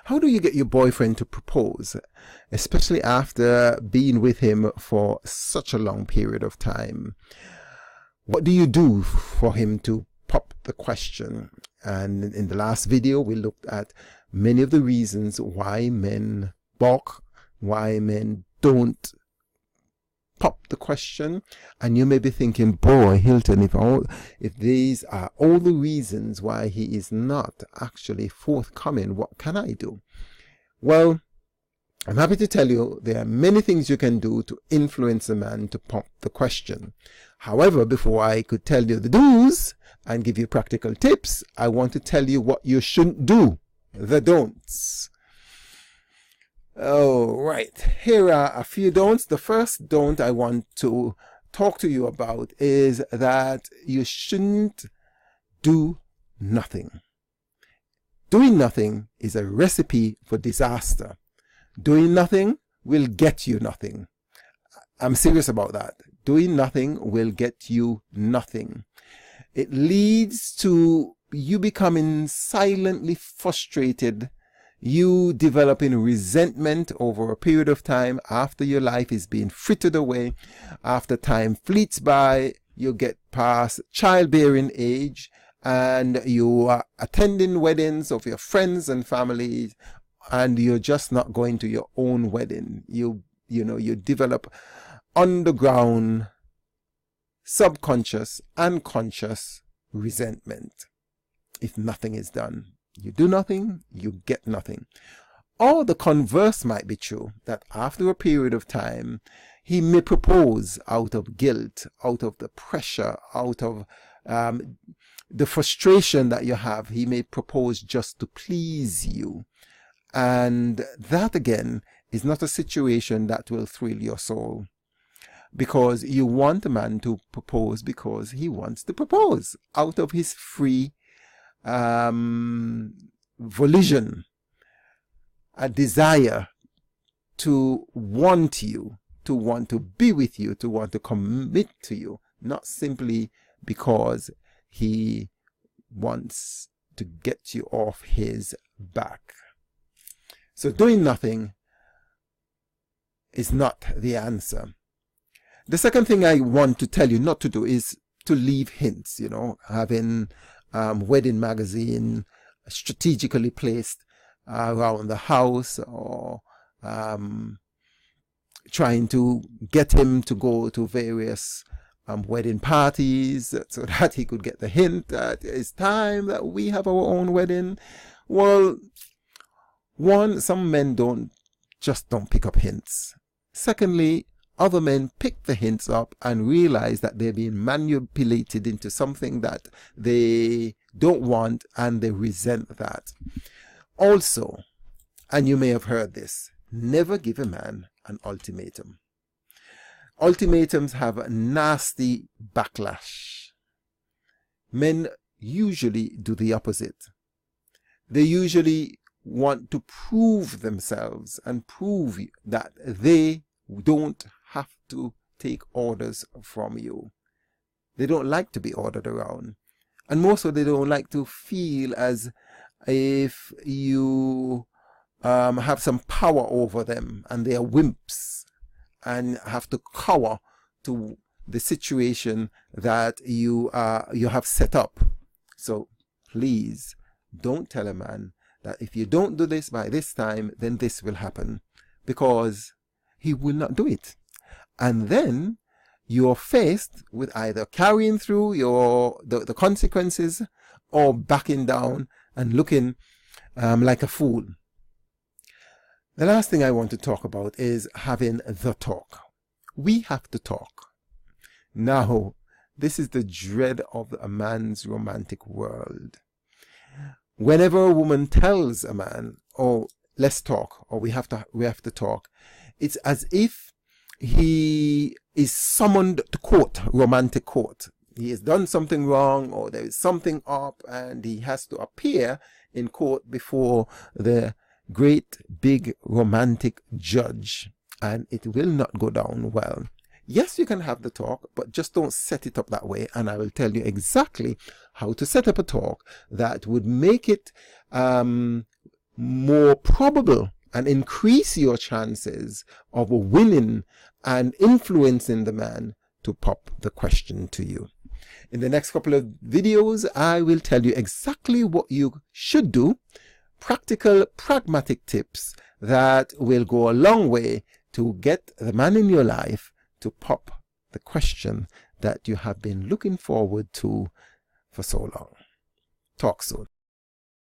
How do you get your boyfriend to propose, especially after being with him for such a long period of time? What do you do for him to pop the question? And in the last video, we looked at many of the reasons why men balk, why men don't pop the question. And you may be thinking, boy, Hilton, if these are all the reasons why he is not actually forthcoming, what can I do? Well, I'm happy to tell you there are many things you can do to influence a man to pop the question. However, before I could tell you the do's and give you practical tips, I want to tell you what you shouldn't do, the don'ts. Oh, right. Here are a few don'ts. The first don't I want to talk to you about is that you shouldn't do nothing. Doing nothing is a recipe for disaster. Doing nothing will get you nothing. I'm serious about that. Doing nothing will get you nothing. It leads to you becoming silently frustrated, you developing resentment over a period of time after your life is being frittered away. After time fleets by, you get past childbearing age and you are attending weddings of your friends and family, and you're just not going to your own wedding. You develop underground, subconscious, unconscious resentment if nothing is done. You do nothing, you get nothing. Or the converse might be true, that after a period of time, he may propose out of guilt, out of the pressure, out of the frustration that you have. He may propose just to please you. And that again is not a situation that will thrill your soul, because you want a man to propose because he wants to propose out of his free volition, a desire to want you, to want to be with you, to want to commit to you, not simply because he wants to get you off his back. So doing nothing is not the answer. The second thing I want to tell you not to do is to leave hints, having wedding magazine strategically placed around the house, or trying to get him to go to various wedding parties so that he could get the hint that it's time that we have our own wedding. Well, one, some men don't pick up hints. Secondly, other men pick the hints up and realize that they're being manipulated into something that they don't want, and they resent that. Also, and you may have heard this, never give a man an ultimatum. Ultimatums have a nasty backlash. Men usually do the opposite. They usually want to prove themselves and prove that they don't have to take orders from you. They don't like to be ordered around. And more so, they don't like to feel as if you have some power over them and they are wimps and have to cower to the situation that you have set up. So please don't tell a man that if you don't do this by this time, then this will happen, because he will not do it. And then you're faced with either carrying through the consequences, or backing down and looking like a fool. The last thing I want to talk about is having the talk. We have to talk. Now, this is the dread of a man's romantic world. Whenever a woman tells a man, "Oh, let's talk," or we have to talk, it's as if he is summoned to court, romantic court. He has done something wrong, or there is something up, and he has to appear in court before the great big romantic judge, and it will not go down well. Yes, you can have the talk, but just don't set it up that way, and I will tell you exactly how to set up a talk that would make it more probable and increase your chances of winning and influencing the man to pop the question to you. In the next couple of videos, I will tell you exactly what you should do, practical, pragmatic tips that will go a long way to get the man in your life to pop the question that you have been looking forward to for so long. Talk soon.